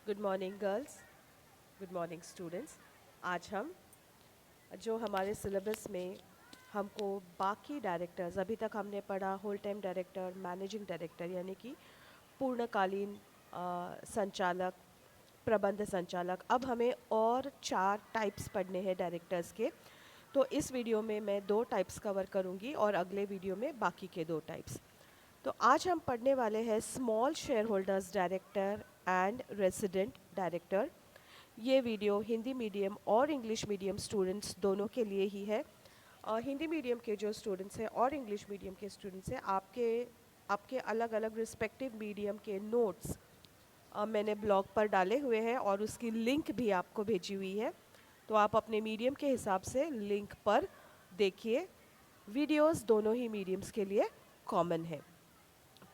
Good morning girls, good morning students. आज हम जो हमारे सिलेबस में हमको बाकी डायरेक्टर्स अभी तक हमने पढ़ा whole time director, managing director यानी कि पूर्णकालीन संचालक, प्रबंध संचालक। अब हमें और 4 टाइप्स पढ़ने हैं डायरेक्टर्स के। तो इस वीडियो में मैं 2 टाइप्स कवर करूंगी और अगले वीडियो में बाकी के 2 टाइप्स। तो आज हम पढ़ने वाले हैं small shareholders director and resident director. ये वीडियो हिंदी मीडियम और इंग्लिश मीडियम स्टूडेंट्स दोनों के लिए ही है। हिंदी मीडियम के जो स्टूडेंट्स हैं और इंग्लिश मीडियम के स्टूडेंट्स हैं, आपके आपके अलग अलग रिस्पेक्टिव मीडियम के नोट्स मैंने ब्लॉग पर डाले हुए हैं और उसकी लिंक भी आपको भेजी हुई है। तो आप अपने मीडियम के हिसाब से लिंक पर देखिए। वीडियोस दोनों ही मीडियम्स के लिए कॉमन है।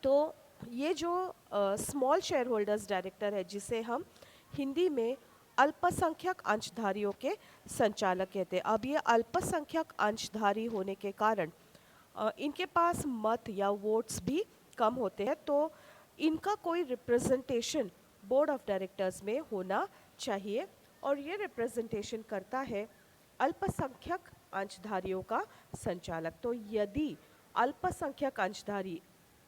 तो ये जो स्मॉल शेयर होल्डर्स डायरेक्टर है, जिसे हम हिंदी में अल्पसंख्यक अंशधारियों के संचालक कहते हैं। अब ये अल्पसंख्यक अंशधारी होने के कारण इनके पास मत या वोट्स भी कम होते हैं, तो इनका कोई रिप्रेजेंटेशन बोर्ड ऑफ डायरेक्टर्स में होना चाहिए और ये रिप्रेजेंटेशन करता है अल्पसंख्यक अंशधारियों का संचालक। तो यदि अल्पसंख्यक अंशधारी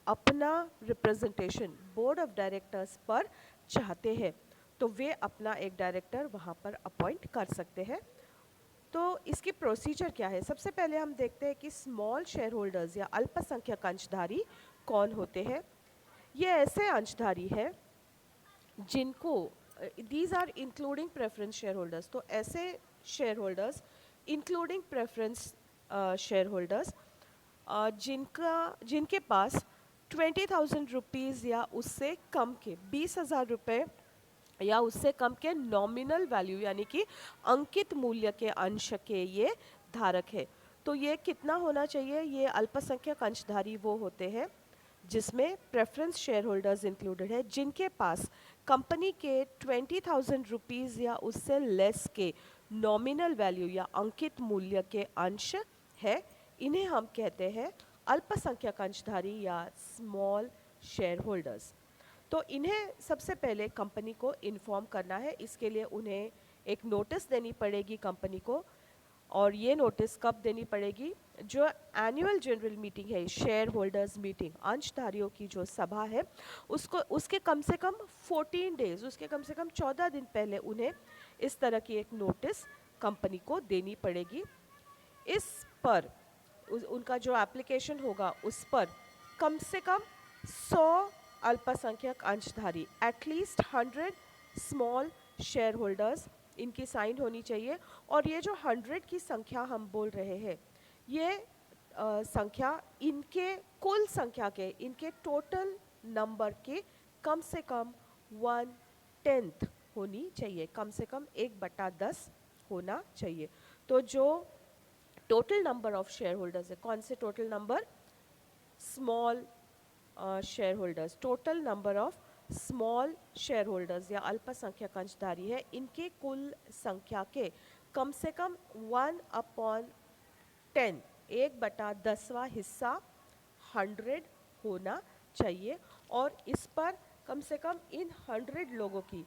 अपना रिप्रेजेंटेशन बोर्ड ऑफ डायरेक्टर्स पर चाहते हैं तो वे अपना एक डायरेक्टर वहाँ पर अपॉइंट कर सकते हैं। तो इसकी प्रोसीजर क्या है? सबसे पहले हम देखते हैं कि स्मॉल शेयर होल्डर्स या अल्पसंख्यक अंशधारी कौन होते हैं। ये ऐसे अंशधारी है जिनको these are including preference shareholders. तो ऐसे shareholders including preference shareholders जिनके पास 20,000 रुपीज़ या उससे कम के 20,000 रुपये या उससे कम के नॉमिनल वैल्यू यानी कि अंकित मूल्य के अंश के ये धारक है। तो ये कितना होना चाहिए? ये अल्पसंख्यक अंशधारी वो होते हैं जिसमें प्रेफरेंस शेयर होल्डर्स इंक्लूडेड है, जिनके पास कंपनी के 20,000 रुपीज़ या उससे लेस के नॉमिनल वैल्यू या अंकित मूल्य के अंश है। इन्हें हम कहते हैं अल्पसंख्यक अंशधारी या स्मॉल शेयर होल्डर्स। तो इन्हें सबसे पहले कंपनी को इन्फॉर्म करना है। इसके लिए उन्हें एक नोटिस देनी पड़ेगी कंपनी को। और ये नोटिस कब देनी पड़ेगी? जो एनुअल जनरल मीटिंग है, शेयर होल्डर्स मीटिंग, अंशधारियों की जो सभा है, उसके कम से कम 14 डेज, उसके कम से कम 14 दिन पहले उन्हें इस तरह की एक नोटिस कंपनी को देनी पड़ेगी। इस पर उनका जो एप्लीकेशन होगा उस पर कम से कम 100 अल्पसंख्यक अंशधारी, एटलीस्ट 100 स्मॉल शेयर होल्डर्स, इनकी साइन होनी चाहिए। और ये जो 100 की संख्या हम बोल रहे हैं, ये संख्या इनके कुल संख्या के, इनके टोटल नंबर के कम से कम 1/10 होनी चाहिए, कम से कम 1/10 होना चाहिए। तो जो total number of share holders है, कौन से total number? Small share holders. Total number of small share holders या अल्पसंख्यक अंशधारी है, इनके कुल संख्या के कम से कम 1/10, 1/10वां हिस्सा 100 होना चाहिए। और इस पर कम से कम इन 100 लोगों की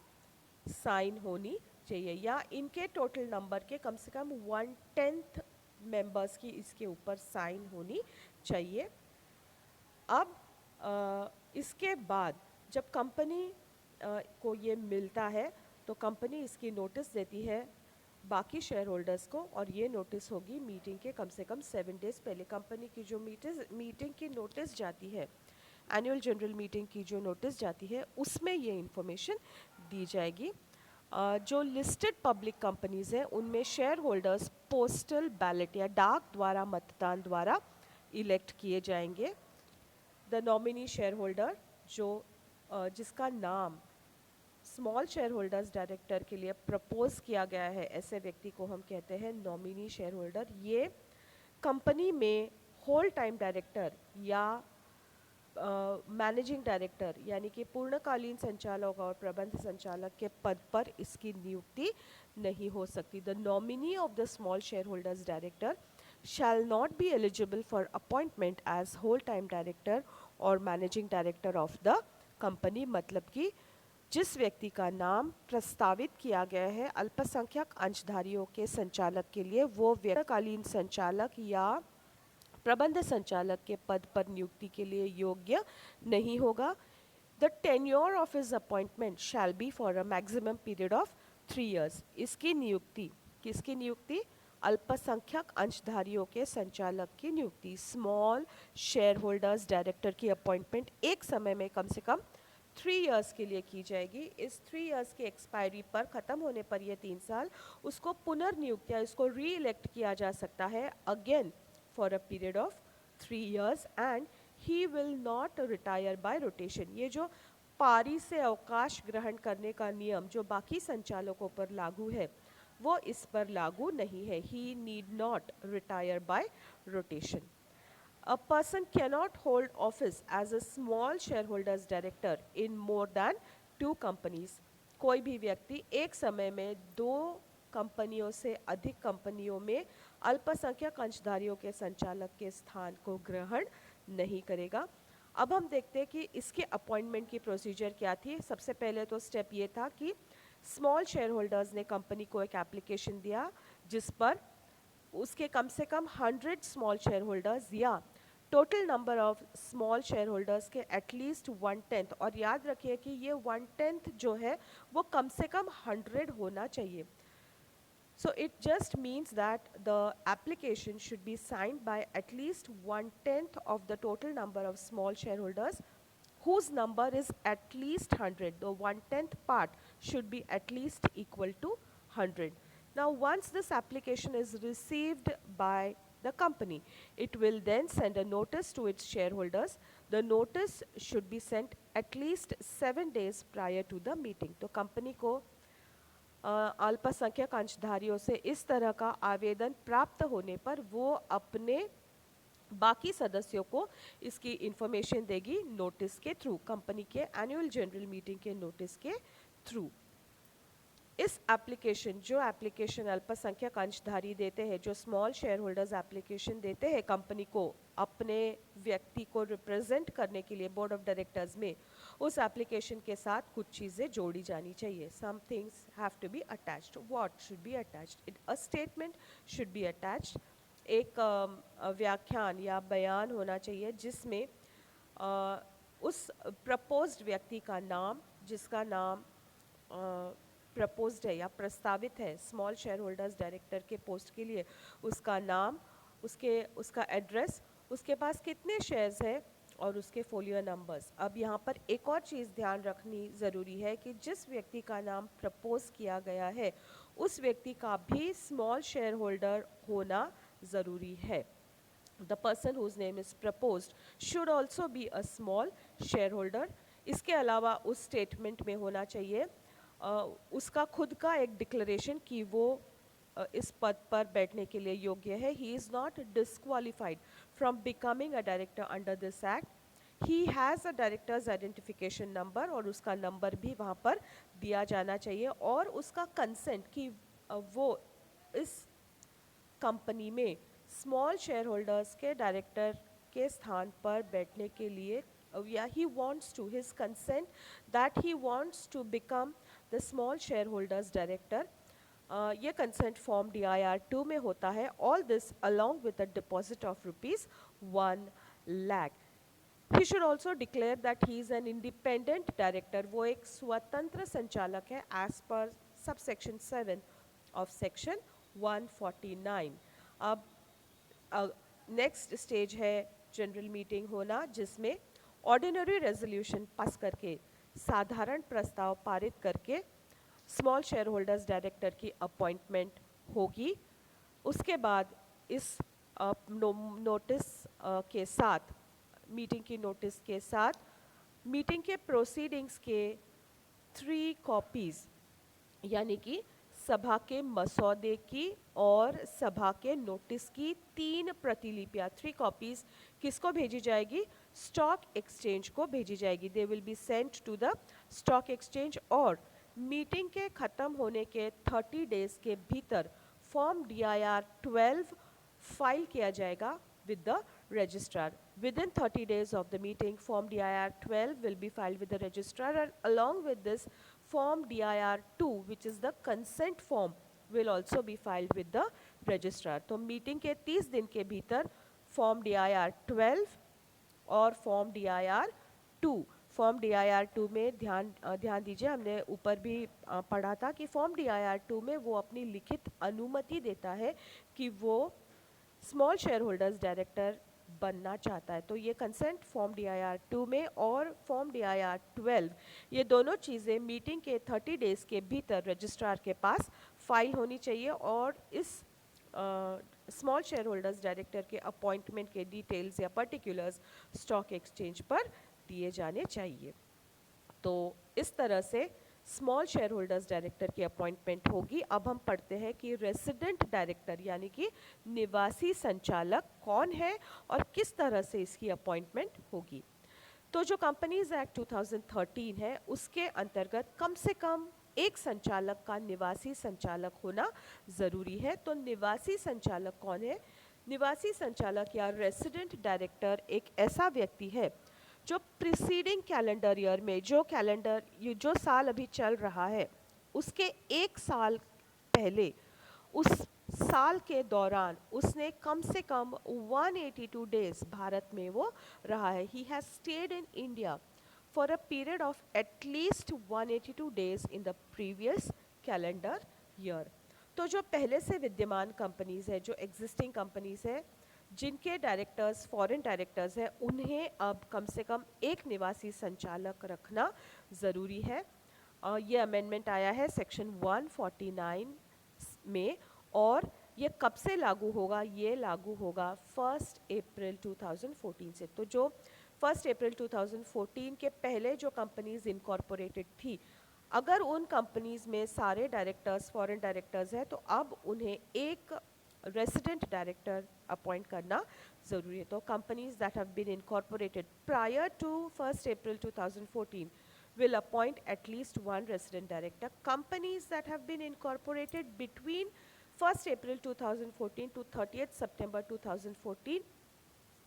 साइन होनी चाहिए, या इनके टोटल नंबर के कम से कम 1/10 मेंबर्स की इसके ऊपर साइन होनी चाहिए। अब इसके बाद जब कंपनी को ये मिलता है तो कंपनी इसकी नोटिस देती है बाकी शेयर होल्डर्स को, और ये नोटिस होगी मीटिंग के कम से कम 7 डेज पहले। कंपनी की जो मीटिंग की नोटिस जाती है, एनुअल जनरल मीटिंग की जो नोटिस जाती है, उसमें ये इन्फॉर्मेशन दी जाएगी। जो लिस्टेड पब्लिक कंपनीज हैं उनमें शेयर होल्डर्स पोस्टल बैलेट या डाक द्वारा मतदान द्वारा इलेक्ट किए जाएंगे। द नॉमिनी शेयर होल्डर, जो जिसका नाम स्मॉल शेयर होल्डर्स डायरेक्टर के लिए प्रपोज किया गया है, ऐसे व्यक्ति को हम कहते हैं नॉमिनी शेयर होल्डर। ये कंपनी में होल टाइम डायरेक्टर या मैनेजिंग डायरेक्टर यानी कि पूर्णकालीन संचालक और प्रबंध संचालक के पद पर इसकी नियुक्ति नहीं हो सकती। The nominee of the small shareholders director shall not be eligible for appointment as whole time director और managing director of the company. मतलब कि जिस व्यक्ति का नाम प्रस्तावित किया गया है अल्पसंख्यक अंशधारियों के संचालक के लिए, वो व्यक्तिकालीन संचालक या प्रबंध संचालक के पद पर नियुक्ति के लिए योग्य नहीं होगा। The tenure of his appointment shall be for a maximum period of 3 years। इसकी नियुक्ति, किसकी नियुक्ति? अल्पसंख्यक अंशधारियों के संचालक की नियुक्ति, स्मॉल शेयर होल्डर्स डायरेक्टर की अपॉइंटमेंट एक समय में कम से कम 3 years के लिए की जाएगी। इस 3 years की एक्सपायरी पर, ख़त्म होने पर ये 3 साल, उसको पुनर्नियुक्त या इसको री इलेक्ट किया जा सकता है again for a period of 3 years and he will not retire by rotation. ये जो पारी से अवकाश ग्रहण करने का नियम जो बाकी संचालकों पर लागू है, वो इस पर लागू नहीं है। He need not retire by rotation. A person cannot hold office as a small shareholders director in more than 2 companies। कोई भी व्यक्ति एक समय में 2 कंपनियों से अधिक कंपनियों में अल्पसंख्यक अंशधारियों के संचालक के स्थान को ग्रहण नहीं करेगा। अब हम देखते हैं कि इसके अपॉइंटमेंट की प्रोसीजर क्या थी। सबसे पहले तो स्टेप ये था कि स्मॉल शेयर होल्डर्स ने कंपनी को एक एप्लीकेशन दिया जिस पर उसके कम से कम 100 स्मॉल शेयर होल्डर्स या total number of small shareholders के एटलीस्ट 1/10, और याद रखिए कि ये 1/10 जो है वो कम से कम 100 होना चाहिए। So it just means that the application should be signed by at least 1/10 of the total number of small shareholders whose number is at least 100. The 1/10 part should be at least equal to 100. Now once this application is received by the company, it will then send a notice to its shareholders. The notice should be sent at least 7 days prior to the meeting. तो company को अल्पसंख्यक अंशधारियों से इस तरह का आवेदन प्राप्त होने पर वो अपने बाकी सदस्यों को इसकी इंफॉर्मेशन देगी नोटिस के थ्रू, कंपनी के एनुअल जनरल मीटिंग के नोटिस के थ्रू। इस एप्लीकेशन, जो एप्लीकेशन अल्पसंख्यक अंशधारी देते हैं, जो स्मॉल शेयर होल्डर्स एप्लीकेशन देते हैं कंपनी को अपने व्यक्ति को रिप्रेजेंट करने के लिए बोर्ड ऑफ डायरेक्टर्स में, उस एप्लीकेशन के साथ कुछ चीज़ें जोड़ी जानी चाहिए। Some things have to be attached. What should be attached? A statement should be attached. एक व्याख्यान या बयान होना चाहिए जिसमें उस प्रपोज्ड व्यक्ति का नाम, जिसका नाम प्रपोज्ड है या प्रस्तावित है स्मॉल शेयर होल्डर्स डायरेक्टर के पोस्ट के लिए, उसका नाम, उसका एड्रेस, उसके पास कितने शेयर्स है और उसके फोलियो नंबर्स। अब यहाँ पर एक और चीज़ ध्यान रखनी ज़रूरी है कि जिस व्यक्ति का नाम प्रपोज किया गया है उस व्यक्ति का भी स्मॉल शेयर होल्डर होना ज़रूरी है। The person whose name is proposed should also be a small shareholder। इसके अलावा उस स्टेटमेंट में होना चाहिए उसका खुद का एक डिक्लेरेशन कि वो इस पद पर बैठने के लिए योग्य है। He is not disqualified from becoming a director under this act. He has a directors identification number, और उसका नंबर भी वहाँ पर दिया जाना चाहिए, और उसका कंसेंट कि वो इस कंपनी में स्मॉल शेयर होल्डर्स के डायरेक्टर के स्थान पर बैठने के लिए, या he wants to, his consent that he wants to become the small shareholders director, ये कंसेंट फॉर्म DIR-2 में होता है। All this along with a deposit of ₹1 lakh। He should also declare that he is an independent director। वो एक स्वतंत्र संचालक है as per subsection 7 of section 149। अब नेक्स्ट स्टेज है जनरल मीटिंग होना, जिसमें ऑर्डिनरी रेजोल्यूशन पास करके, साधारण प्रस्ताव पारित करके स्मॉल शेयर होल्डर्स डायरेक्टर की अपॉइंटमेंट होगी। उसके बाद इस नोटिस के साथ, मीटिंग की नोटिस के साथ, मीटिंग के प्रोसीडिंग्स के 3 कॉपीज़, यानी कि सभा के मसौदे की और सभा के नोटिस की 3 प्रतिलिपियाँ, 3 कॉपीज़ किसको भेजी जाएगी? स्टॉक एक्सचेंज को भेजी जाएगी। They will be sent to the stock exchange, और मीटिंग के ख़त्म होने के 30 डेज़ के भीतर फॉर्म DIR-12 फाइल किया जाएगा with the registrar. Within 30 days of the meeting, Form DIR 12 will be filed with the registrar, and along with this, Form DIR 2, which is the consent form, will also be filed with the registrar. तो meeting के 30 दिन के भीतर form DIR 12 और form DIR 2, form DIR 2 में ध्यान दीजिए, हमने ऊपर भी पढ़ा था कि फॉर्म DIR 2 में वो अपनी लिखित अनुमति देता है कि वो स्मॉल शेयर होल्डर्स डायरेक्टर बनना चाहता है। तो ये कंसेंट फॉर्म DIR 2 में और फॉर्म DIR 12, ये दोनों चीज़ें मीटिंग के 30 डेज़ के भीतर रजिस्ट्रार के पास फाइल होनी चाहिए और इस स्मॉल शेयर होल्डर्स डायरेक्टर के अपॉइंटमेंट के डिटेल्स या पर्टिकुलर्स स्टॉक एक्सचेंज पर दिए जाने चाहिए। तो इस तरह से स्मॉल शेयर होल्डर्स डायरेक्टर की अपॉइंटमेंट होगी। अब हम पढ़ते हैं कि रेसिडेंट डायरेक्टर यानी कि निवासी संचालक कौन है और किस तरह से इसकी अपॉइंटमेंट होगी। तो जो कंपनीज एक्ट 2013 है उसके अंतर्गत कम से कम एक संचालक का निवासी संचालक होना ज़रूरी है। तो निवासी संचालक कौन है? निवासी संचालक या रेसिडेंट डायरेक्टर एक ऐसा व्यक्ति है जो प्रीसीडिंग कैलेंडर ईयर में जो साल अभी चल रहा है उसके एक साल पहले उस साल के दौरान उसने कम से कम 182 डेज भारत में वो रहा है। He has stayed in India for a period of at least 182 days in the previous calendar year. तो जो पहले से विद्यमान कंपनीज है, जो एग्जिस्टिंग कंपनीज है जिनके डायरेक्टर्स फॉरेन डायरेक्टर्स हैं, उन्हें अब कम से कम एक निवासी संचालक रखना ज़रूरी है। ये अमेंडमेंट आया है सेक्शन 149 में और ये कब से लागू होगा? ये लागू होगा 1 अप्रैल 2014 से। तो जो 1 अप्रैल 2014 के पहले जो कंपनीज इनकॉर्पोरेटेड थी, अगर उन कंपनीज में सारे डायरेक्टर्स फॉरेन डायरेक्टर्स हैं तो अब उन्हें एक रेसिडेंट डायरेक्टर अपॉइंट करना ज़रूरी है। तो companies that have been incorporated prior to 1 April 2014 will appoint at least one resident director. Companies that have been incorporated between 1 April 2014 to 30th September 2014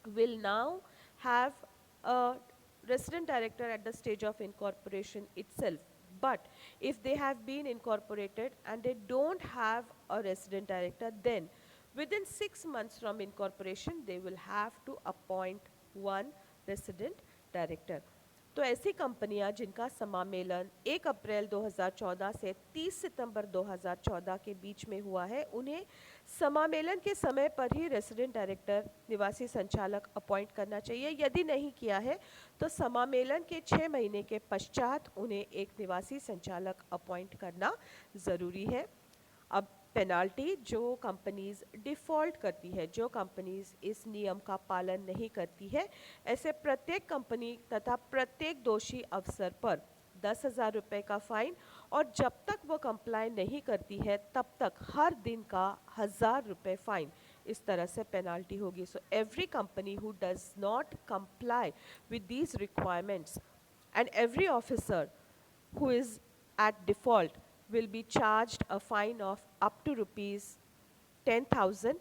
will now have a resident director at the stage of incorporation itself. But if they have been incorporated and they don't have a resident director, then within 6 months from incorporation, they will have to appoint one resident director. तो ऐसी कंपनियां जिनका समामेलन 1 April 2014 से 30 सितंबर 2014 के बीच में हुआ है, उन्हें समामेलन के समय पर ही रेसिडेंट डायरेक्टर निवासी संचालक अपॉइंट करना चाहिए। यदि नहीं किया है तो समामेलन के 6 महीने के पश्चात उन्हें एक निवासी संचालक अपॉइंट करना ज़रूरी है। अब पेनाल्टी, जो कंपनीज डिफ़ॉल्ट करती है, जो कंपनीज इस नियम का पालन नहीं करती है, ऐसे प्रत्येक कंपनी तथा प्रत्येक दोषी अफसर पर 10,000 रुपये का फाइन और जब तक वो कंप्लाई नहीं करती है तब तक हर दिन का 1,000 रुपये फाइन, इस तरह से पेनाल्टी होगी। So every company who does not comply with these requirements and every officer who is at default will be charged a fine of up to rupees 10,000,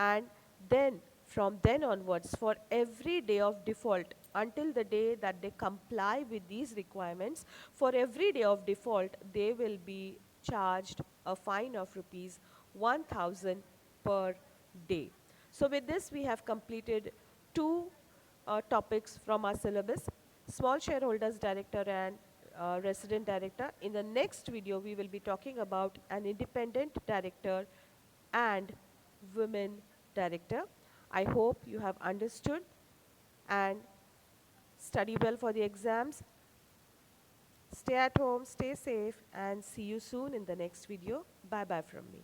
and then from then onwards for every day of default until the day that they comply with these requirements, for every day of default they will be charged a fine of rupees 1,000 per day. So with this we have completed two topics from our syllabus: small shareholders director and resident director. In the next video we will be talking about an independent director and women director. I hope you have understood and study well for the exams. Stay at home, stay safe, and see you soon in the next video. Bye bye from me.